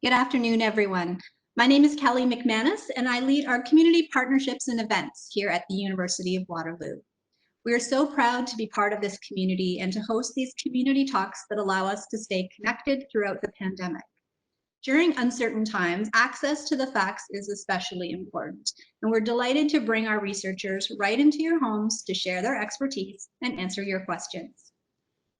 Good afternoon, everyone. My name is Kelly McManus, and I lead our community partnerships and events here at the University of Waterloo. We are so proud to be part of this community and to host these community talks that allow us to stay connected throughout the pandemic. During uncertain times, access to the facts is especially important, and we're delighted to bring our researchers right into your homes to share their expertise and answer your questions.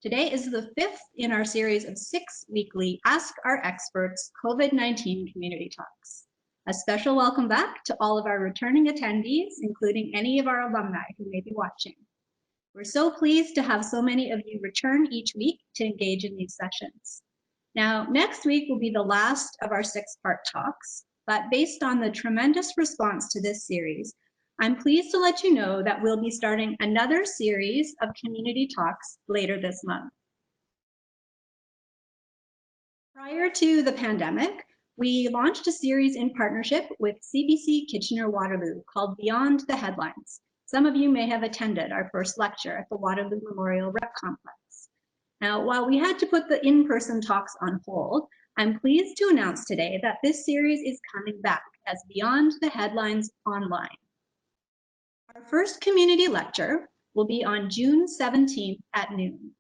Today is the fifth in our series of 6 weekly Ask Our Experts COVID-19 community talks. A special welcome back to all of our returning attendees, including any of our alumni who may be watching. We're so pleased to have so many of you return each week to engage in these sessions. Now, next week will be the last of our 6-part talks, but based on the tremendous response to this series, I'm pleased to let you know that we'll be starting another series of community talks later this month. Prior to the pandemic, we launched a series in partnership with CBC Kitchener-Waterloo called Beyond the Headlines. Some of you may have attended our first lecture at the Waterloo Memorial Rec Complex. Now, while we had to put the in-person talks on hold, I'm pleased to announce today that this series is coming back as Beyond the Headlines Online. Our first community lecture will be on June 17th at noon.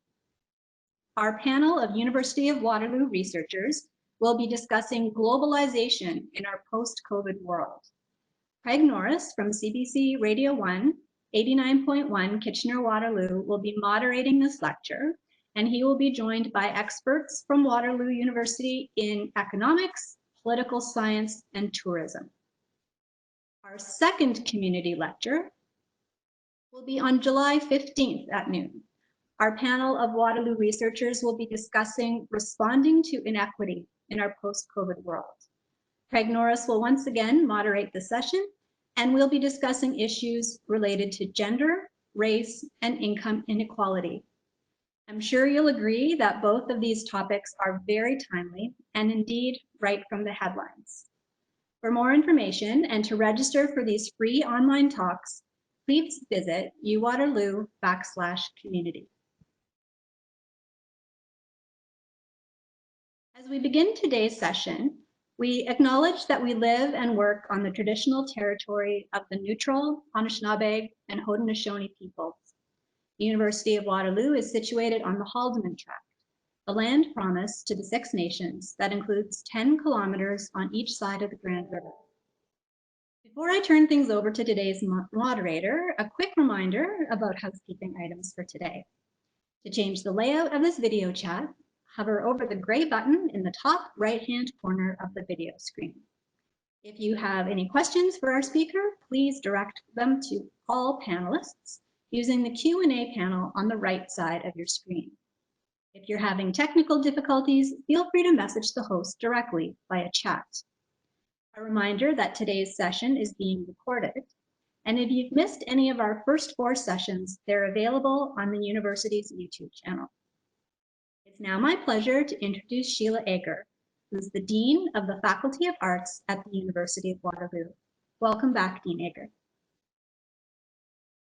Our panel of University of Waterloo researchers will be discussing globalization in our post-COVID world. Craig Norris from CBC Radio 1, 89.1 Kitchener-Waterloo will be moderating this lecture, and he will be joined by experts from Waterloo University in economics, political science, and tourism. Our second community lecture will be on July 15th at noon. Our panel of Waterloo researchers will be discussing responding to inequity in our post-COVID world. Craig Norris will once again moderate the session, and we'll be discussing issues related to gender, race, and income inequality. I'm sure you'll agree that both of these topics are very timely and indeed right from the headlines. For more information and to register for these free online talks, please visit uwaterloo.com/community. As we begin today's session, we acknowledge that we live and work on the traditional territory of the Neutral, Anishinaabe, and Haudenosaunee peoples. The University of Waterloo is situated on the Haldeman Tract, the land promised to the Six Nations that includes 10 kilometers on each side of the Grand River. Before I turn things over to today's moderator, a quick reminder about housekeeping items for today. To change the layout of this video chat, hover over the gray button in the top right-hand corner of the video screen. If you have any questions for our speaker, please direct them to all panelists using the Q&A panel on the right side of your screen. If you're having technical difficulties, feel free to message the host directly via chat. A reminder that today's session is being recorded, and if you've missed any of our first 4 sessions, they're available on the university's YouTube channel. It's now my pleasure to introduce Sheila Ager, who's the Dean of the Faculty of Arts at the University of Waterloo. Welcome back, Dean Ager.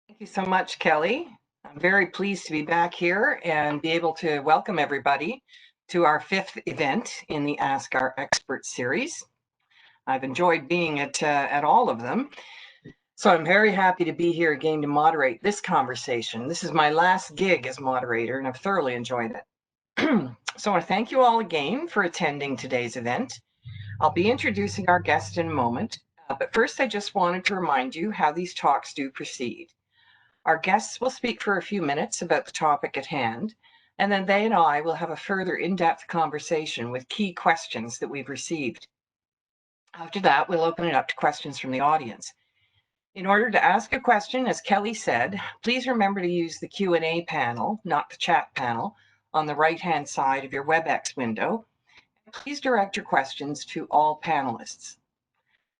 Thank you so much, Kelly. I'm very pleased to be back here and be able to welcome everybody to our 5th event in the Ask Our Experts series. I've enjoyed being at all of them. So I'm very happy to be here again to moderate this conversation. This is my last gig as moderator, and I've thoroughly enjoyed it. So I want to thank you all again for attending today's event. I'll be introducing our guest in a moment, but first I just wanted to remind you how these talks do proceed. Our guests will speak for a few minutes about the topic at hand, and then they and I will have a further in-depth conversation with key questions that we've received. After that, we'll open it up to questions from the audience. In order to ask a question, as Kelly said, please remember to use the Q&A panel, not the chat panel, on the right-hand side of your WebEx window. Please direct your questions to all panelists.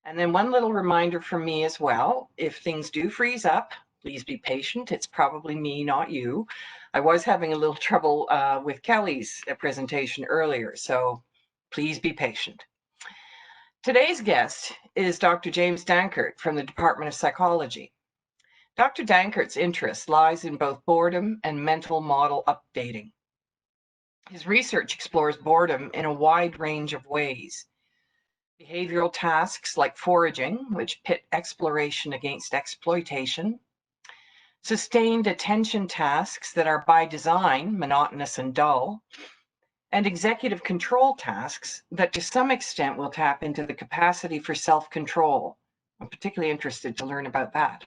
And then one little reminder from me as well, if things do freeze up, please be patient. It's probably me, not you. I was having a little trouble with Kelly's presentation earlier, so please be patient. Today's guest is Dr. James Danckert from the Department of Psychology. Dr. Danckert's interest lies in both boredom and mental model updating. His research explores boredom in a wide range of ways. behavioral tasks like foraging, which pit exploration against exploitation, sustained attention tasks that are by design monotonous and dull, and executive control tasks that to some extent will tap into the capacity for self-control. I'm particularly interested to learn about that.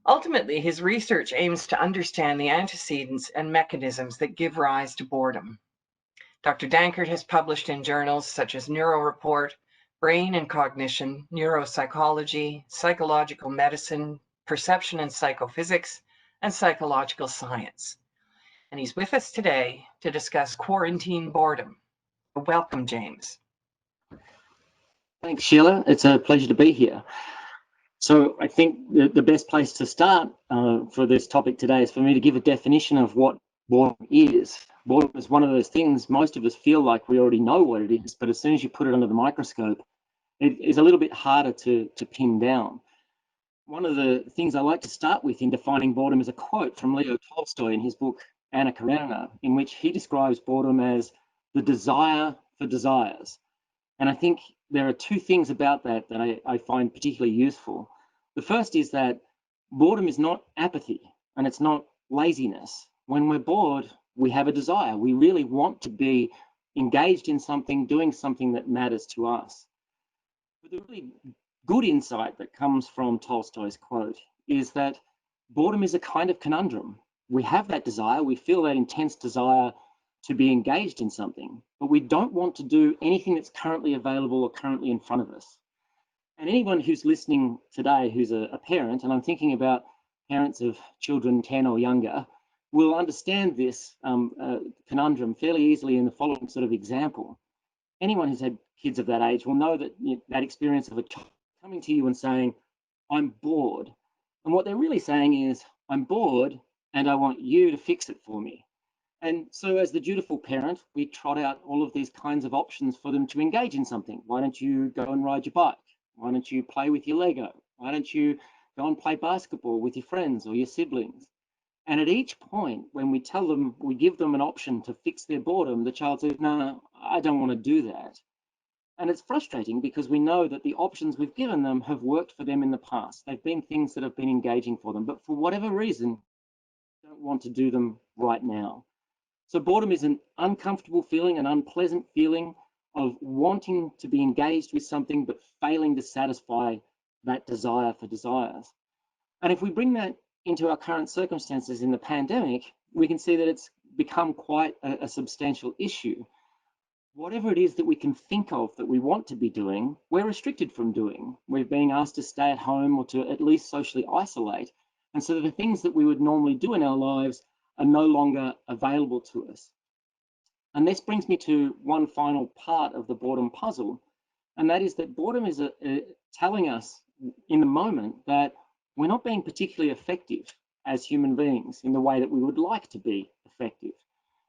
Ultimately, his research aims to understand the antecedents and mechanisms that give rise to boredom. Dr. Danckert has published in journals such as NeuroReport, Brain and Cognition, Neuropsychology, Psychological Medicine, Perception and Psychophysics, and Psychological Science. And he's with us today to discuss quarantine boredom. Welcome, James. Thanks, Sheila. It's a pleasure to be here. So I think the best place to start for this topic today is for me to give a definition of what boredom is. Boredom is one of those things most of us feel like we already know what it is, but as soon as you put it under the microscope, it is a little bit harder to pin down. One of the things I like to start with in defining boredom is a quote from Leo Tolstoy in his book Anna Karenina, in which he describes boredom as the desire for desires. And I think there are two things about that that I find particularly useful. The first is that boredom is not apathy and it's not laziness. When we're bored, we have a desire. We really want to be engaged in something, doing something that matters to us. But the really good insight that comes from Tolstoy's quote is that boredom is a kind of conundrum. We have that desire, we feel that intense desire to be engaged in something, but we don't want to do anything that's currently available or currently in front of us. And anyone who's listening today who's a parent, and I'm thinking about parents of children 10 or younger, will understand this conundrum fairly easily in the following sort of example. Anyone who's had kids of that age will know that that experience of a child coming to you and saying, I'm bored. And what they're really saying is, I'm bored and I want you to fix it for me. And so as the dutiful parent, we trot out all of these kinds of options for them to engage in something. Why don't you go and ride your bike? Why don't you play with your Lego? Why don't you go and play basketball with your friends or your siblings? And at each point, when we tell them, we give them an option to fix their boredom, the child says, no, I don't want to do that. And it's frustrating because we know that the options we've given them have worked for them in the past. They've been things that have been engaging for them, but for whatever reason, they don't want to do them right now. So boredom is an uncomfortable feeling, an unpleasant feeling of wanting to be engaged with something, but failing to satisfy that desire for desires. And if we bring that into our current circumstances in the pandemic, we can see that it's become quite a substantial issue. Whatever it is that we can think of that we want to be doing, we're restricted from doing. We're being asked to stay at home or to at least socially isolate. And so the things that we would normally do in our lives are no longer available to us. And this brings me to one final part of the boredom puzzle, and that is that boredom is telling us in the moment that we're not being particularly effective as human beings in the way that we would like to be effective.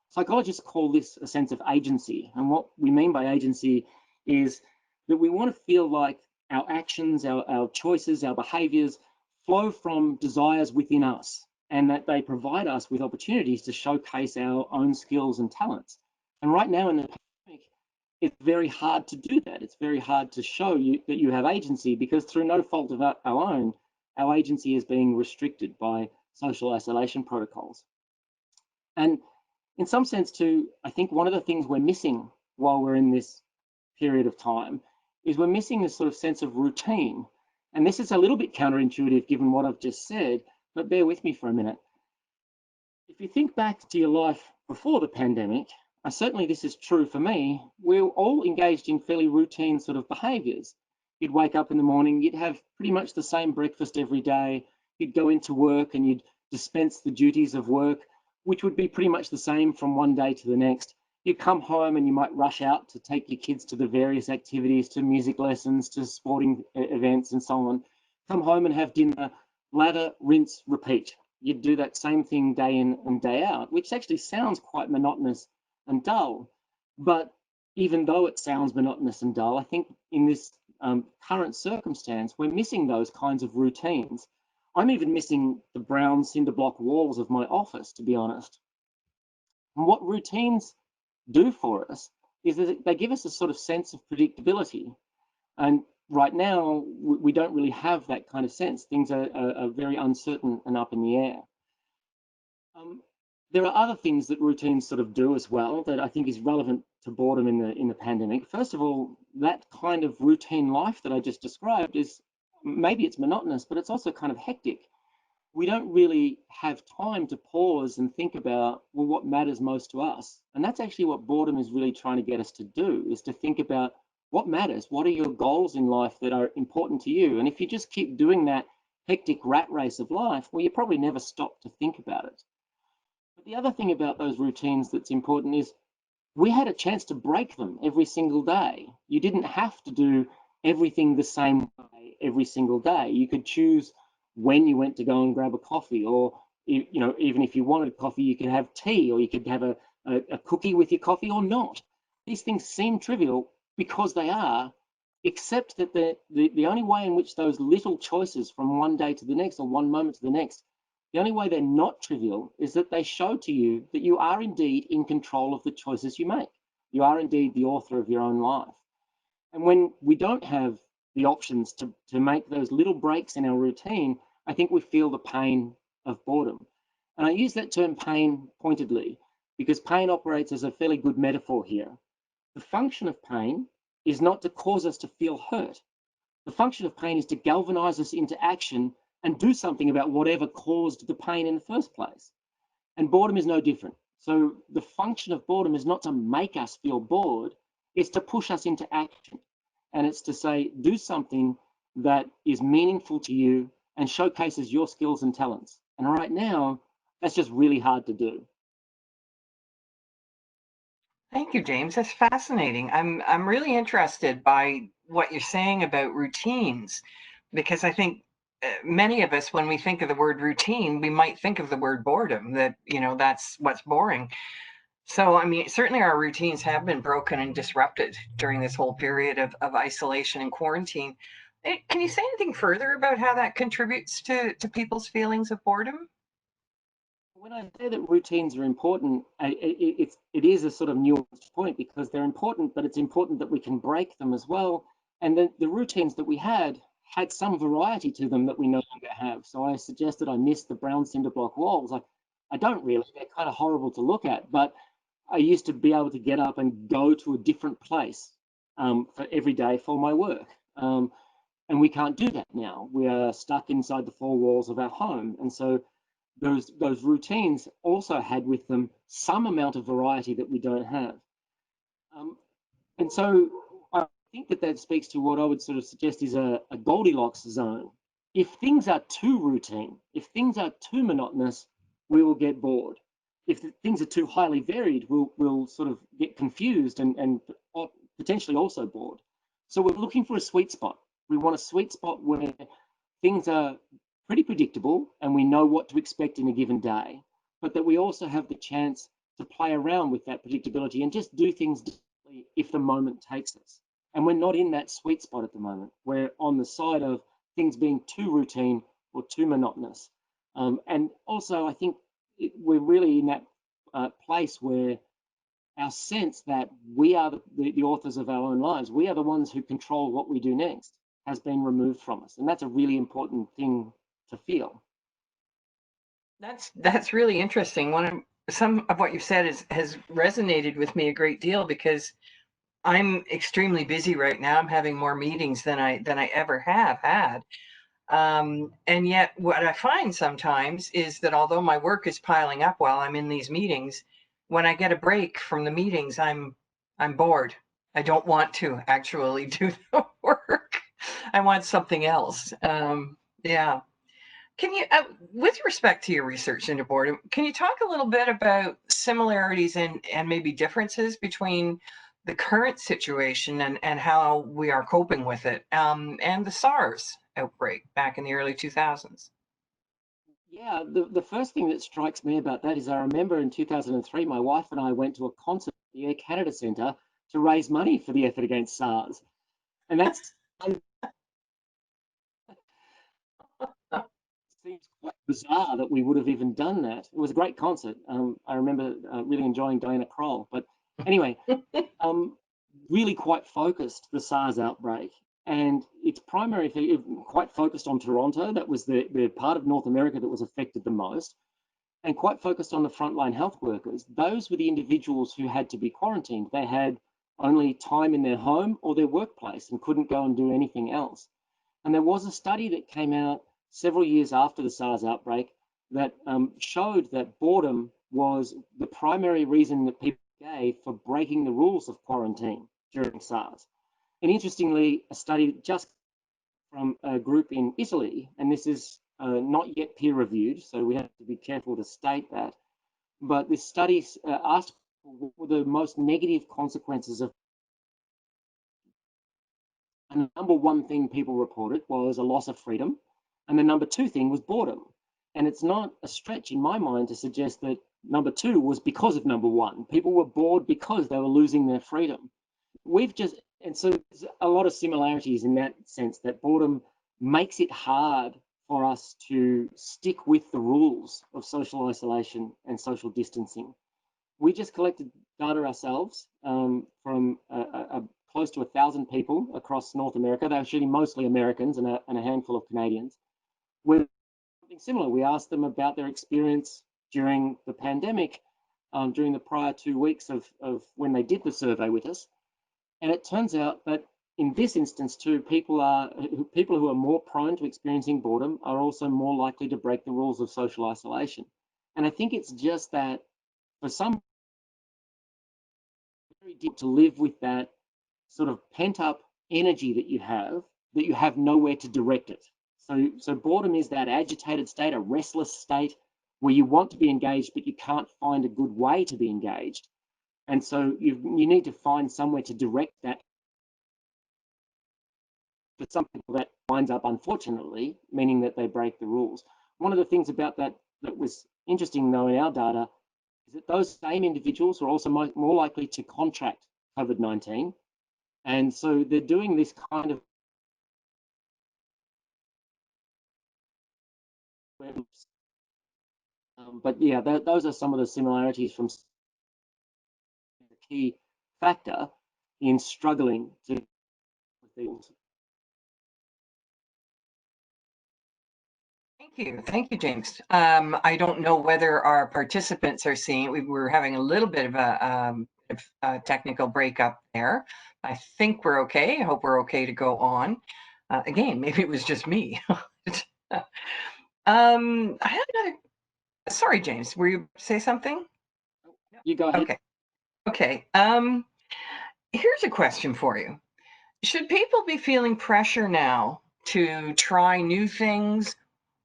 Psychologists call this a sense of agency, and what we mean by agency is that we want to feel like our actions, our choices, our behaviors flow from desires within us, and that they provide us with opportunities to showcase our own skills and talents. And right now in the pandemic, it's very hard to do that. It's very hard to show you that you have agency because through no fault of our own, our agency is being restricted by social isolation protocols. And in some sense too, I think one of the things we're missing while we're in this period of time is we're missing this sort of sense of routine. And this is a little bit counterintuitive given what I've just said, but bear with me for a minute. If you think back to your life before the pandemic, certainly this is true for me, we're all engaged in fairly routine sort of behaviors. You'd wake up in the morning, you'd have pretty much the same breakfast every day, you'd go into work and you'd dispense the duties of work, which would be pretty much the same from one day to the next. You'd come home and you might rush out to take your kids to the various activities, to music lessons, to sporting events and so on. Come home and have dinner, lather, rinse, repeat. You'd do that same thing day in and day out, which actually sounds quite monotonous and dull. But even though it sounds monotonous and dull, I think in this current circumstance, we're missing those kinds of routines. I'm even missing the brown cinder block walls of my office, to be honest. And what routines do for us is that they give us a sort of sense of predictability. And right now, we don't really have that kind of sense. Things are very uncertain and up in the air. There are other things that routines sort of do as well that I think is relevant to boredom in the pandemic. First of all, that kind of routine life that I just described is, maybe it's monotonous, but it's also kind of hectic. We don't really have time to pause and think about, well, what matters most to us. And that's actually what boredom is really trying to get us to do, is to think about what matters. What are your goals in life that are important to you? And if you just keep doing that hectic rat race of life, well, you probably never stop to think about it. But the other thing about those routines that's important is we had a chance to break them every single day. You didn't have to do everything the same way every single day. You could choose when you went to go and grab a coffee, or even if you wanted coffee, you could have tea, or you could have a cookie with your coffee or not. These things seem trivial because they are, except that the only way in which those little choices from one day to the next, or one moment to the next, the only way they're not trivial is that they show to you that you are indeed in control of the choices you make. You are indeed the author of your own life. And when we don't have the options to make those little breaks in our routine, I think we feel the pain of boredom. And I use that term pain pointedly because pain operates as a fairly good metaphor here. The function of pain is not to cause us to feel hurt. The function of pain is to galvanize us into action and do something about whatever caused the pain in the first place. And boredom is no different. So the function of boredom is not to make us feel bored, it's to push us into action. And it's to say, do something that is meaningful to you and showcases your skills and talents. And right now, that's just really hard to do. Thank you, James. That's fascinating. I'm really interested by what you're saying about routines, because I think many of us, when we think of the word routine, we might think of the word boredom, that, that's what's boring. So, I mean, certainly our routines have been broken and disrupted during this whole period of isolation and quarantine. Can you say anything further about how that contributes to people's feelings of boredom? When I say that routines are important, it is a sort of nuanced point because they're important, but it's important that we can break them as well. And the routines that we had some variety to them that we no longer have. So I suggested I missed the brown cinder block walls. I don't really, they're kind of horrible to look at, but I used to be able to get up and go to a different place for every day for my work. And we can't do that now. We are stuck inside the four walls of our home. And so those routines also had with them some amount of variety that we don't have. And so I think that speaks to what I would sort of suggest is a Goldilocks zone. If things are too routine, if things are too monotonous, we will get bored. If things are too highly varied, we'll sort of get confused and potentially also bored. So we're looking for a sweet spot. We want a sweet spot where things are pretty predictable and we know what to expect in a given day, but that we also have the chance to play around with that predictability and just do things differently if the moment takes us. And we're not in that sweet spot at the moment. We're on the side of things being too routine or too monotonous. And also, I think we're really in that place where our sense that we are the authors of our own lives, we are the ones who control what we do next, has been removed from us. And that's a really important thing to feel. That's really interesting. Some of what you've said has resonated with me a great deal, because I'm extremely busy right now. I'm having more meetings than I ever have had. And yet what I find sometimes is that although my work is piling up while I'm in these meetings, when I get a break from the meetings, I'm bored. I don't want to actually do the work. I want something else. Yeah. Can you, with respect to your research into boredom, can you talk a little bit about similarities and maybe differences between the current situation and how we are coping with it, and the SARS outbreak back in the early 2000s? Yeah, the first thing that strikes me about that is I remember in 2003, my wife and I went to a concert at the Air Canada Centre to raise money for the effort against SARS. And that's seems quite bizarre that we would have even done that. It was a great concert. I remember really enjoying Diana Kroll, but Anyway, really quite focused, the SARS outbreak. And its primary effect, quite focused on Toronto. That was the part of North America that was affected the most, and quite focused on the frontline health workers. Those were the individuals who had to be quarantined. They had only time in their home or their workplace and couldn't go and do anything else. And there was a study that came out several years after the SARS outbreak that showed that boredom was the primary reason that people gave for breaking the rules of quarantine during SARS. And interestingly, a study just from a group in Italy, and this is not yet peer reviewed, so we have to be careful to state that, but this study asked what were the most negative consequences of, and the number one thing people reported was a loss of freedom, and the number two thing was boredom. And it's not a stretch in my mind to suggest that number two was because of number one. People were bored because they were losing their freedom. And so there's a lot of similarities in that sense, that boredom makes it hard for us to stick with the rules of social isolation and social distancing. We just collected data ourselves from close to 1,000 people across North America. They're actually mostly Americans and a handful of Canadians. With something similar, we asked them about their experience during the pandemic, during the prior 2 weeks of when they did the survey with us. And it turns out that in this instance too, people who are more prone to experiencing boredom are also more likely to break the rules of social isolation. And I think it's just that for some, very deep to live with that sort of pent up energy that you have nowhere to direct it. So boredom is that agitated state, a restless state where you want to be engaged, but you can't find a good way to be engaged. And so you need to find somewhere to direct that. For some people, that winds up, unfortunately, meaning that they break the rules. One of the things about that was interesting, though, in our data, is that those same individuals are also more likely to contract COVID-19. And so they're doing this kind of but yeah, those are some of the similarities from the key factor in struggling to with these. Thank you, James. I don't know whether our participants are seeing. We were having a little bit of a technical breakup there. I think we're okay. I hope we're okay to go on. Again, maybe it was just me. I had another. Sorry, James. Were you say something? You go ahead. Okay. Okay. Here's a question for you. Should people be feeling pressure now to try new things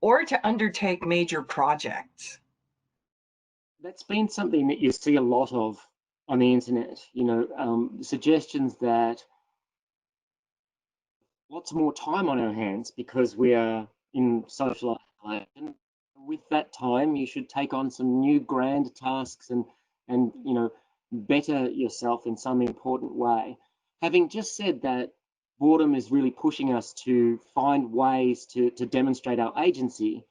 or to undertake major projects? That's been something that you see a lot of on the internet, suggestions that lots more time on our hands because we are in social isolation. With that time, you should take on some new grand tasks and better yourself in some important way. Having just said that, boredom is really pushing us to find ways to demonstrate our agency.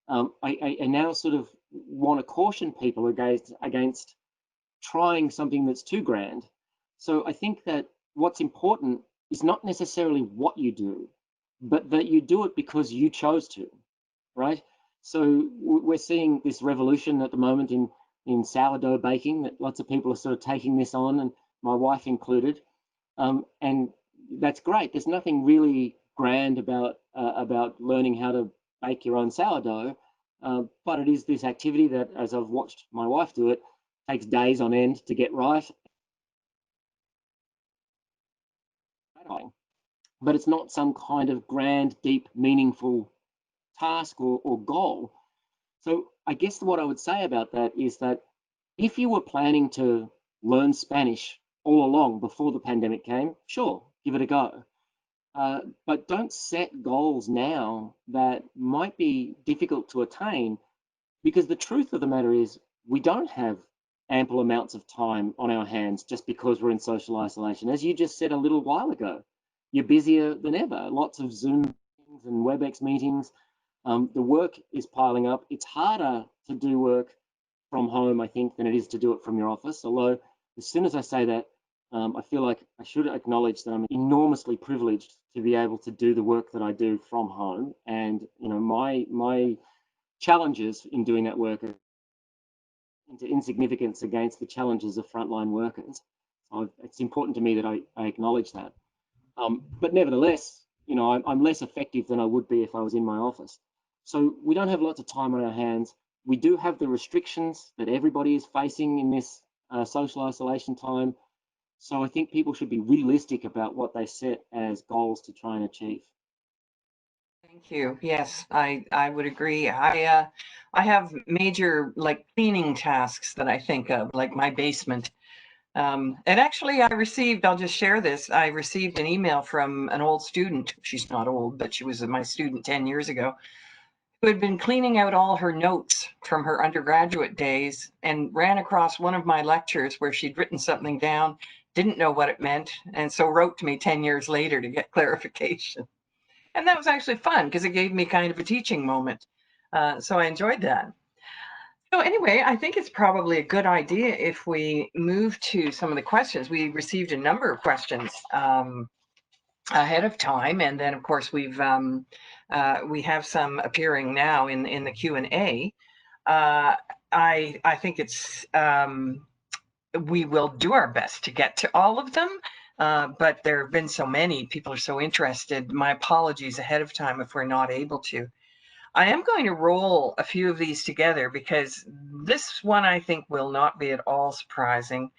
I now sort of want to caution people against trying something that's too grand. So I think that what's important is not necessarily what you do, but that you do it because you chose to, right? So we're seeing this revolution at the moment in sourdough baking, that lots of people are sort of taking this on, and my wife included. And that's great. There's nothing really grand about learning how to bake your own sourdough, but it is this activity that, as I've watched my wife do it, takes days on end to get right. But it's not some kind of grand, deep, meaningful task or goal. So I guess what I would say about that is that if you were planning to learn Spanish all along before the pandemic came, sure, give it a go. But don't set goals now that might be difficult to attain, because the truth of the matter is we don't have ample amounts of time on our hands just because we're in social isolation. As you just said a little while ago, you're busier than ever. Lots of Zoom meetings and WebEx meetings. The work is piling up. It's harder to do work from home, I think, than it is to do it from your office, although as soon as I say that, I feel like I should acknowledge that I'm enormously privileged to be able to do the work that I do from home. And, you know, my challenges in doing that work are into insignificance against the challenges of frontline workers. So it's important to me that I acknowledge that. But nevertheless, you know, I'm less effective than I would be if I was in my office. So we don't have lots of time on our hands. We do have the restrictions that everybody is facing in this social isolation time. So I think people should be realistic about what they set as goals to try and achieve. Thank you. Yes, I would agree. I have major like cleaning tasks that I think of, like my basement. And actually I'll just share this. I received an email from an old student. She's not old, but she was my student 10 years ago, who had been cleaning out all her notes from her undergraduate days and ran across one of my lectures where she'd written something down, didn't know what it meant, and so wrote to me 10 years later to get clarification. And that was actually fun because it gave me kind of a teaching moment. So I enjoyed that. So anyway, I think it's probably a good idea if we move to some of the questions. We received a number of questions ahead of time, and then of course we have some appearing now in the Q&A. I think it's we will do our best to get to all of them, but there have been so many. People are so interested. My apologies ahead of time if we're not able to. I am going to roll a few of these together because this one I think will not be at all surprising,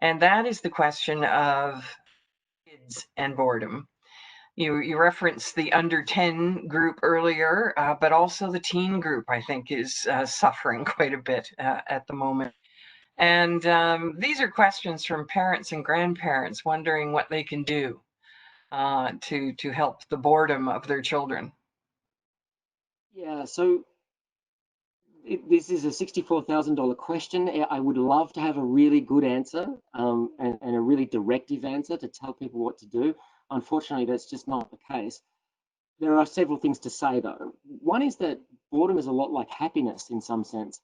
and that is the question of kids and boredom. You referenced the under 10 group earlier, but also the teen group, I think, is suffering quite a bit at the moment. And these are questions from parents and grandparents wondering what they can do to help the boredom of their children. Yeah, so this is a $64,000 question. I would love to have a really good answer and a really directive answer to tell people what to do. Unfortunately, that's just not the case. There are several things to say, though. One is that boredom is a lot like happiness in some sense.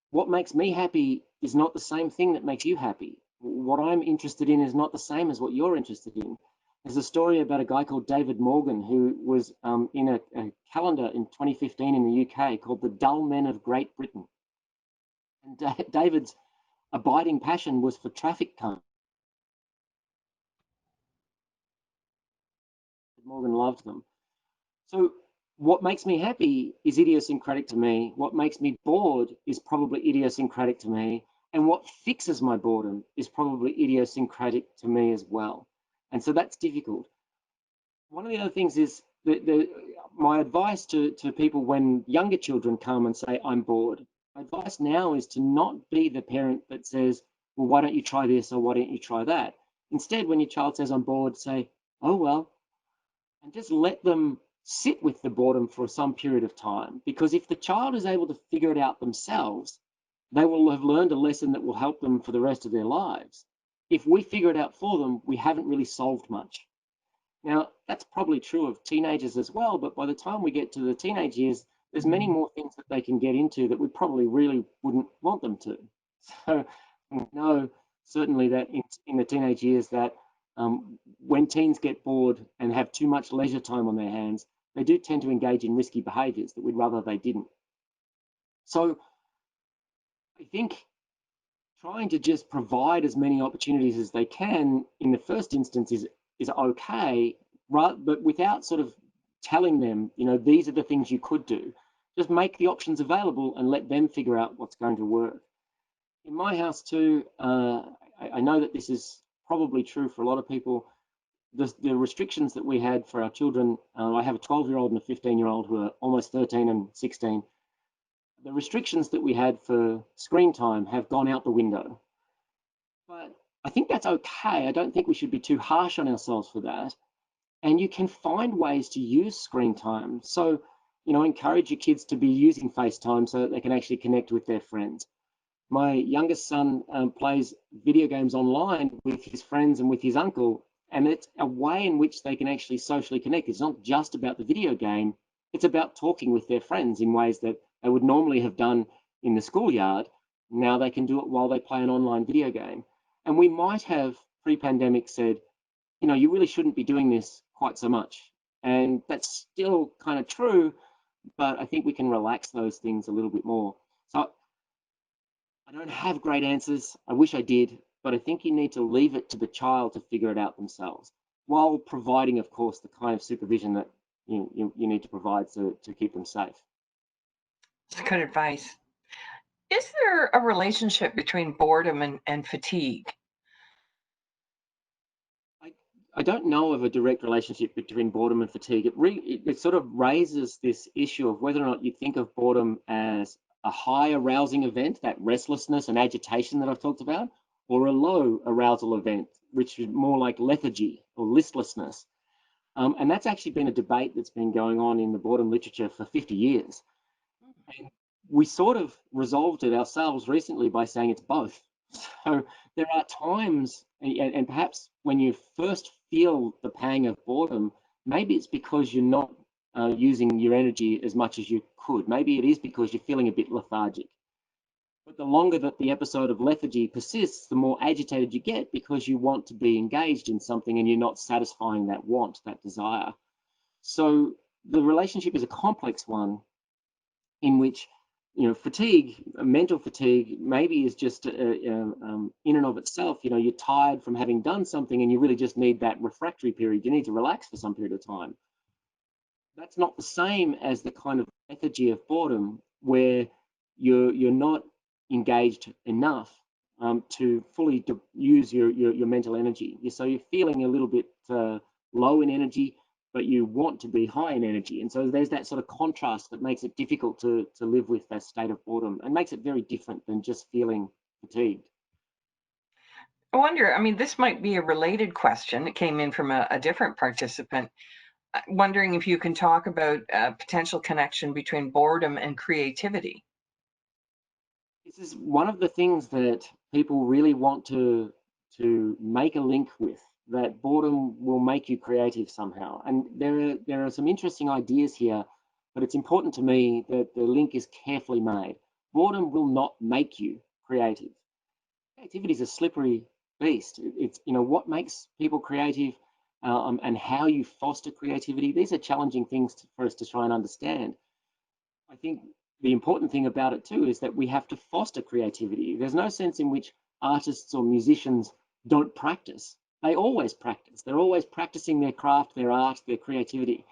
What makes me happy is not the same thing that makes you happy. What I'm interested in is not the same as what you're interested in. There's a story about a guy called David Morgan who was in a calendar in 2015 in the UK called The Dull Men of Great Britain. And David's abiding passion was for traffic cones. Morgan loved them. So what makes me happy is idiosyncratic to me. What makes me bored is probably idiosyncratic to me. And what fixes my boredom is probably idiosyncratic to me as well. And so that's difficult. One of the other things is that my advice to people when younger children come and say, I'm bored, my advice now is to not be the parent that says, well, why don't you try this or why don't you try that? Instead, when your child says, I'm bored, say, oh, well, and just let them sit with the boredom for some period of time. Because if the child is able to figure it out themselves, they will have learned a lesson that will help them for the rest of their lives. If we figure it out for them, we haven't really solved much. Now, that's probably true of teenagers as well, but by the time we get to the teenage years, there's many more things that they can get into that we probably really wouldn't want them to. So we know certainly that in the teenage years that when teens get bored and have too much leisure time on their hands, they do tend to engage in risky behaviors that we'd rather they didn't. So I think trying to just provide as many opportunities as they can in the first instance is okay, but without sort of telling them, you know, these are the things you could do. Just make the options available and let them figure out what's going to work. In my house too, I know that this is probably true for a lot of people. The restrictions that we had for our children, I have a 12-year-old and a 15-year-old who are almost 13 and 16. The restrictions that we had for screen time have gone out the window. But I think that's okay. I don't think we should be too harsh on ourselves for that. And you can find ways to use screen time. So, you know, encourage your kids to be using FaceTime so that they can actually connect with their friends. My youngest son plays video games online with his friends and with his uncle, and it's a way in which they can actually socially connect. It's not just about the video game, it's about talking with their friends in ways that they would normally have done in the schoolyard. Now they can do it while they play an online video game. And we might have pre-pandemic said, you know, you really shouldn't be doing this quite so much. And that's still kind of true, but I think we can relax those things a little bit more. So I don't have great answers. I wish I did, but I think you need to leave it to the child to figure it out themselves, while providing, of course, the kind of supervision that you need to provide to keep them safe. That's good advice. Is there a relationship between boredom and fatigue? I don't know of a direct relationship between boredom and fatigue. It sort of raises this issue of whether or not you think of boredom as a high arousing event, that restlessness and agitation that I've talked about, or a low arousal event, which is more like lethargy or listlessness. And that's actually been a debate that's been going on in the boredom literature for 50 years. And we sort of resolved it ourselves recently by saying it's both. So there are times, and perhaps when you first feel the pang of boredom, maybe it's because you're not using your energy as much as you could. Maybe it is because you're feeling a bit lethargic. But the longer that the episode of lethargy persists, the more agitated you get because you want to be engaged in something and you're not satisfying that want, that desire. So the relationship is a complex one in which, you know, fatigue, mental fatigue, maybe is just in and of itself, you know, you're tired from having done something and you really just need that refractory period. You need to relax for some period of time. That's not the same as the kind of lethargy of boredom where you're not engaged enough to fully use your mental energy. So you're feeling a little bit low in energy, but you want to be high in energy. And so there's that sort of contrast that makes it difficult to live with that state of boredom and makes it very different than just feeling fatigued. I wonder, I mean, this might be a related question. It came in from a different participant. Wondering if you can talk about a potential connection between boredom and creativity. This is one of the things that people really want to make a link with, that boredom will make you creative somehow. And there are some interesting ideas here, but it's important to me that the link is carefully made. Boredom will not make you creative. Creativity is a slippery beast. It's, you know, what makes people creative and how you foster creativity. These are challenging things for us to try and understand. I think the important thing about it too is that we have to foster creativity. There's no sense in which artists or musicians don't practice. They always practice. They're always practicing their craft, their art, their creativity.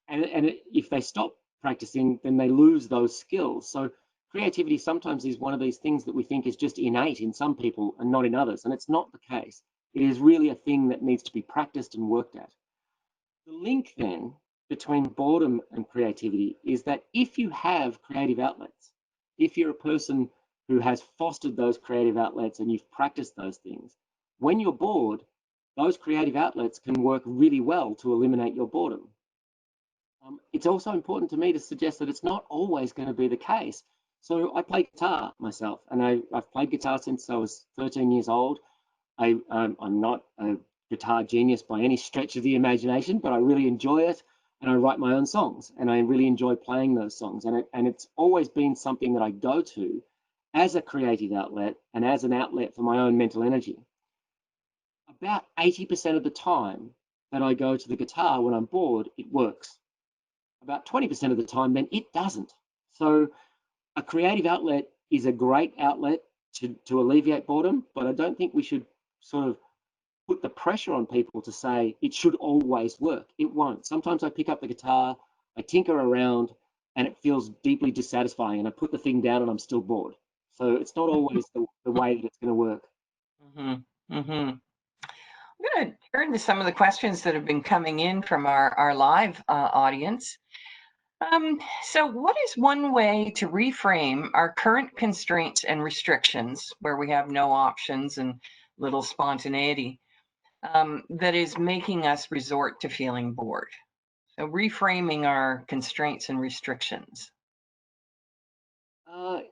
And if they stop practicing, then they lose those skills. So creativity sometimes is one of these things that we think is just innate in some people and not in others. And it's not the case. It is really a thing that needs to be practiced and worked at. The link then between boredom and creativity is that if you have creative outlets, if you're a person who has fostered those creative outlets and you've practiced those things, when you're bored, those creative outlets can work really well to eliminate your boredom. It's also important to me to suggest that it's not always going to be the case. So I play guitar myself, and I've played guitar since I was 13 years old. I'm not a guitar genius by any stretch of the imagination, but I really enjoy it, and I write my own songs, and I really enjoy playing those songs. And it's always been something that I go to as a creative outlet and as an outlet for my own mental energy. About 80% of the time that I go to the guitar when I'm bored, it works. About 20% of the time, then it doesn't. So a creative outlet is a great outlet to alleviate boredom, but I don't think we should sort of put the pressure on people to say it should always work. It won't. Sometimes I pick up the guitar, I tinker around, and it feels deeply dissatisfying, and I put the thing down and I'm still bored. So it's not always the way that it's going to work. Mm-hmm. Mm-hmm. I'm going to turn to some of the questions that have been coming in from our live audience. So what is one way to reframe our current constraints and restrictions, where we have no options and little spontaneity, that is making us resort to feeling bored? So reframing our constraints and restrictions.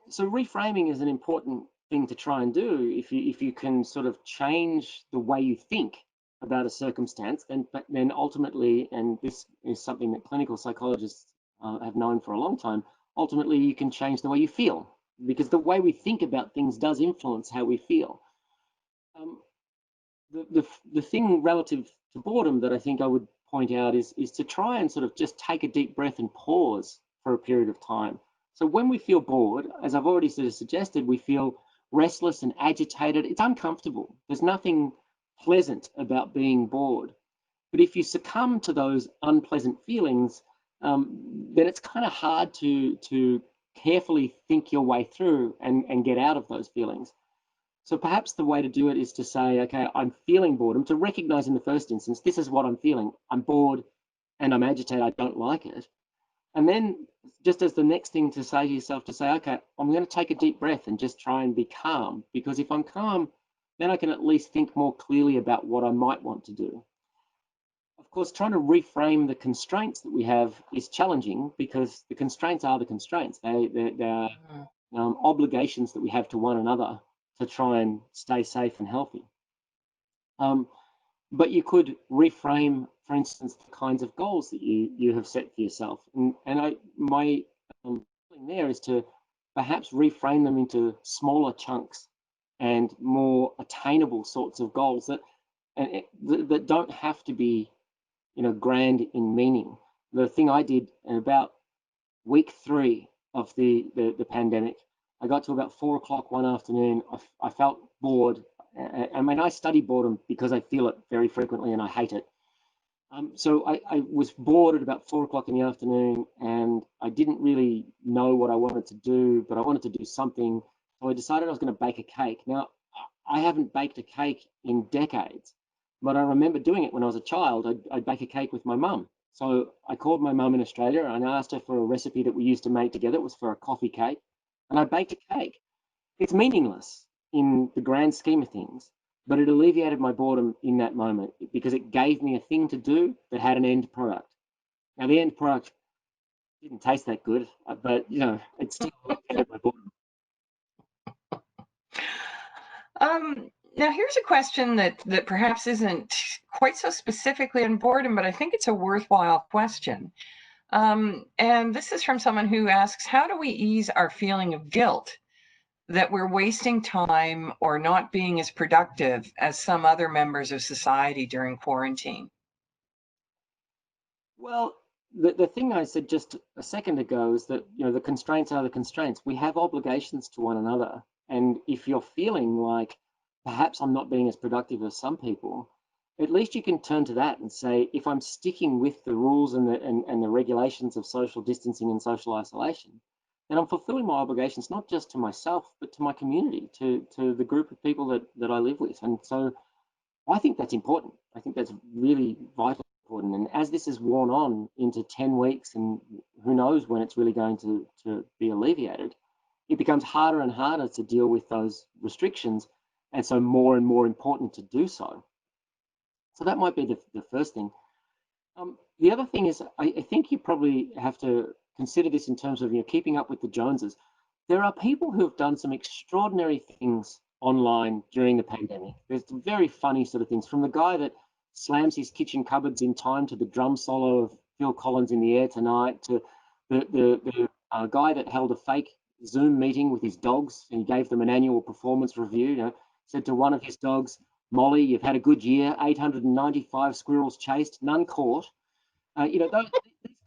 So reframing is an important thing to try and do. If you can sort of change the way you think about a circumstance, then ultimately, and this is something that clinical psychologists have known for a long time, ultimately you can change the way you feel, because the way we think about things does influence how we feel. The thing relative to boredom that I think I would point out is to try and sort of just take a deep breath and pause for a period of time. So when we feel bored, as I've already sort of suggested, we feel restless and agitated. It's uncomfortable. There's nothing pleasant about being bored. But if you succumb to those unpleasant feelings, then it's kind of hard to carefully think your way through and get out of those feelings. So perhaps the way to do it is to say, okay, I'm feeling boredom, to recognize in the first instance, this is what I'm feeling. I'm bored and I'm agitated. I don't like it. And then just as the next thing to say to yourself, to say, okay, I'm going to take a deep breath and just try and be calm, because if I'm calm, then I can at least think more clearly about what I might want to do. Of course, trying to reframe the constraints that we have is challenging, because the constraints are the constraints. They are obligations that we have to one another to try and stay safe and healthy. But you could reframe, for instance, the kinds of goals that you have set for yourself. My feeling there is to perhaps reframe them into smaller chunks and more attainable sorts of goals that don't have to be, grand in meaning. The thing I did in about week 3 of the pandemic, I got to about 4 o'clock one afternoon. I felt bored. I mean, I study boredom because I feel it very frequently and I hate it. So I was bored at about 4 o'clock in the afternoon, and I didn't really know what I wanted to do, but I wanted to do something. So I decided I was going to bake a cake. Now, I haven't baked a cake in decades, but I remember doing it when I was a child. I'd bake a cake with my mum. So I called my mum in Australia and I asked her for a recipe that we used to make together. It was for a coffee cake, and I baked a cake. It's meaningless in the grand scheme of things, but it alleviated my boredom in that moment because it gave me a thing to do that had an end product. Now, the end product didn't taste that good, but it still alleviated my boredom. Now, here's a question that perhaps isn't quite so specifically on boredom, but I think it's a worthwhile question. And this is from someone who asks, how do we ease our feeling of guilt that we're wasting time or not being as productive as some other members of society during quarantine? Well, the thing I said just a second ago is that, the constraints are the constraints. We have obligations to one another. And if you're feeling like perhaps I'm not being as productive as some people, at least you can turn to that and say, if I'm sticking with the rules and the regulations of social distancing and social isolation, then I'm fulfilling my obligations, not just to myself, but to my community, to the group of people that I live with. And so I think that's important. I think that's really vitally important. And as this is worn on into 10 weeks, and who knows when it's really going to be alleviated, it becomes harder and harder to deal with those restrictions. And so more and more important to do so. So that might be the first thing. The other thing is, I think you probably have to consider this in terms of keeping up with the Joneses. There are people who have done some extraordinary things online during the pandemic. There's very funny sort of things, from the guy that slams his kitchen cupboards in time to the drum solo of Phil Collins in the Air Tonight, to the guy that held a fake Zoom meeting with his dogs and he gave them an annual performance review. Said to one of his dogs, Molly, you've had a good year, 895 squirrels chased, none caught. These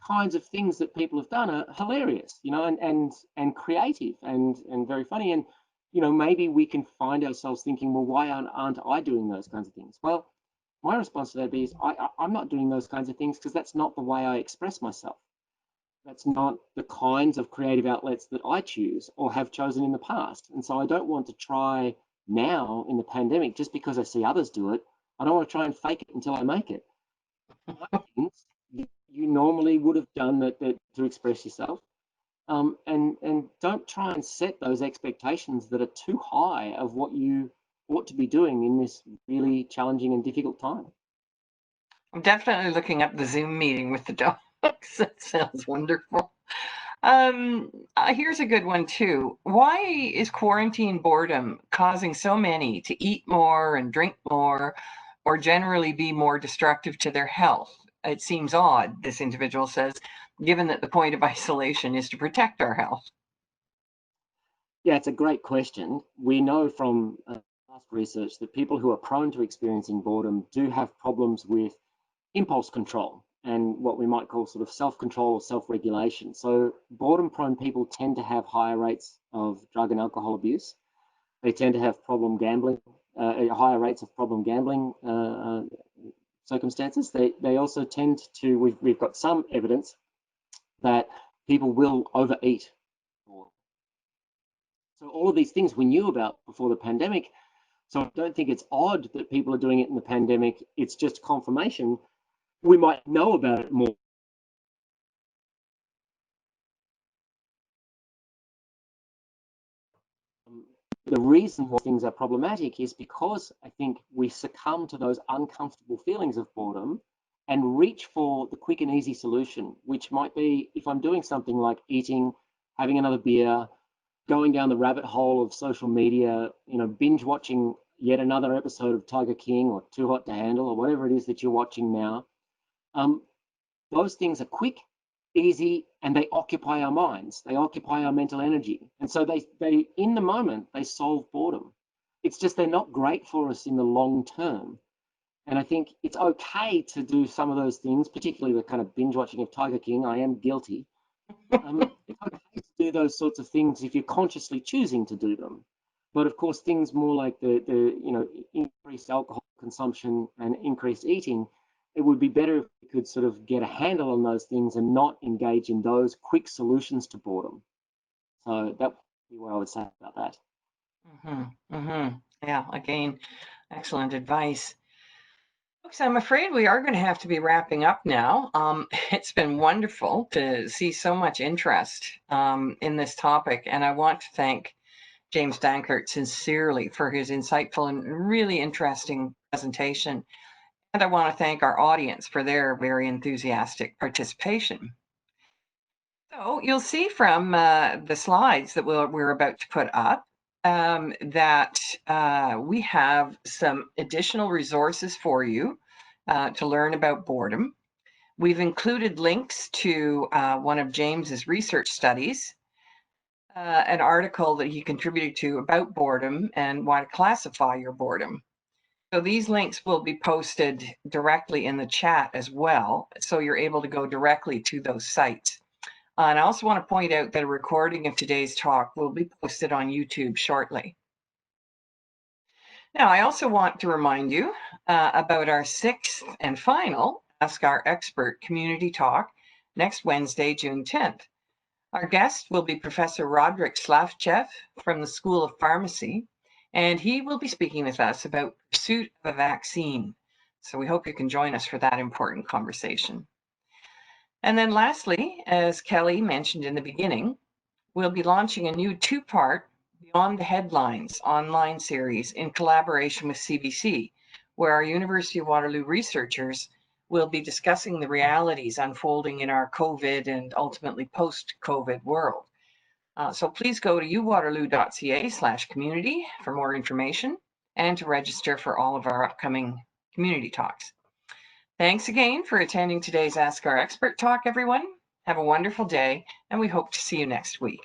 kinds of things that people have done are hilarious, and creative and very funny. And, maybe we can find ourselves thinking, well, why aren't I doing those kinds of things? Well, my response to that is I'm not doing those kinds of things because that's not the way I express myself. That's not the kinds of creative outlets that I choose or have chosen in the past. And so I don't want to try now in the pandemic just because I see others do it. I don't want to try and fake it until I make it. Things you normally would have done that to express yourself, and don't try and set those expectations that are too high of what you ought to be doing in this really challenging and difficult time. I'm definitely looking up the Zoom meeting with the dogs. That sounds wonderful. Here's a good one too. Why is quarantine boredom causing so many to eat more and drink more, or generally be more destructive to their health? It seems odd, this individual says, given that the point of isolation is to protect our health. Yeah, it's a great question. We know from past research that people who are prone to experiencing boredom do have problems with impulse control and what we might call sort of self-control or self-regulation. So boredom-prone people tend to have higher rates of drug and alcohol abuse. They tend to have problem gambling, higher rates of problem gambling circumstances. They also tend to, we've got some evidence that people will overeat. So all of these things we knew about before the pandemic. So I don't think it's odd that people are doing it in the pandemic. It's just confirmation. We might know about it more. The reason why things are problematic is because I think we succumb to those uncomfortable feelings of boredom and reach for the quick and easy solution, which might be if I'm doing something like eating, having another beer, going down the rabbit hole of social media, binge watching yet another episode of Tiger King or Too Hot to Handle or whatever it is that you're watching now. Those things are quick, easy, and they occupy our minds. They occupy our mental energy. And so they in the moment, they solve boredom. It's just they're not great for us in the long term. And I think it's okay to do some of those things, particularly the kind of binge watching of Tiger King. I am guilty. It's okay to do those sorts of things if you're consciously choosing to do them. But of course, things more like the increased alcohol consumption and increased eating, it would be better if we could sort of get a handle on those things and not engage in those quick solutions to boredom. So that would be what I would say about that. Yeah, again, excellent advice. Folks, I'm afraid we are going to have to be wrapping up now. It's been wonderful to see so much interest in this topic, and I want to thank James Danckert sincerely for his insightful and really interesting presentation. And I want to thank our audience for their very enthusiastic participation. So you'll see from the slides that we're about to put up that we have some additional resources for you to learn about boredom. We've included links to one of James's research studies, an article that he contributed to about boredom and why to classify your boredom. So these links will be posted directly in the chat as well, so you're able to go directly to those sites. And I also want to point out that a recording of today's talk will be posted on YouTube shortly. Now, I also want to remind you about our 6th and final Ask Our Expert community talk next Wednesday, June 10th. Our guest will be Professor Roderick Slavchev from the School of Pharmacy, and he will be speaking with us about pursuit of a vaccine. So we hope you can join us for that important conversation. And then lastly, as Kelly mentioned in the beginning, we'll be launching a new 2-part Beyond the Headlines online series in collaboration with CBC, where our University of Waterloo researchers will be discussing the realities unfolding in our COVID and ultimately post-COVID world. So please go to uwaterloo.ca/community for more information and to register for all of our upcoming community talks. Thanks again for attending today's Ask Our Expert talk, everyone. Have a wonderful day, and we hope to see you next week.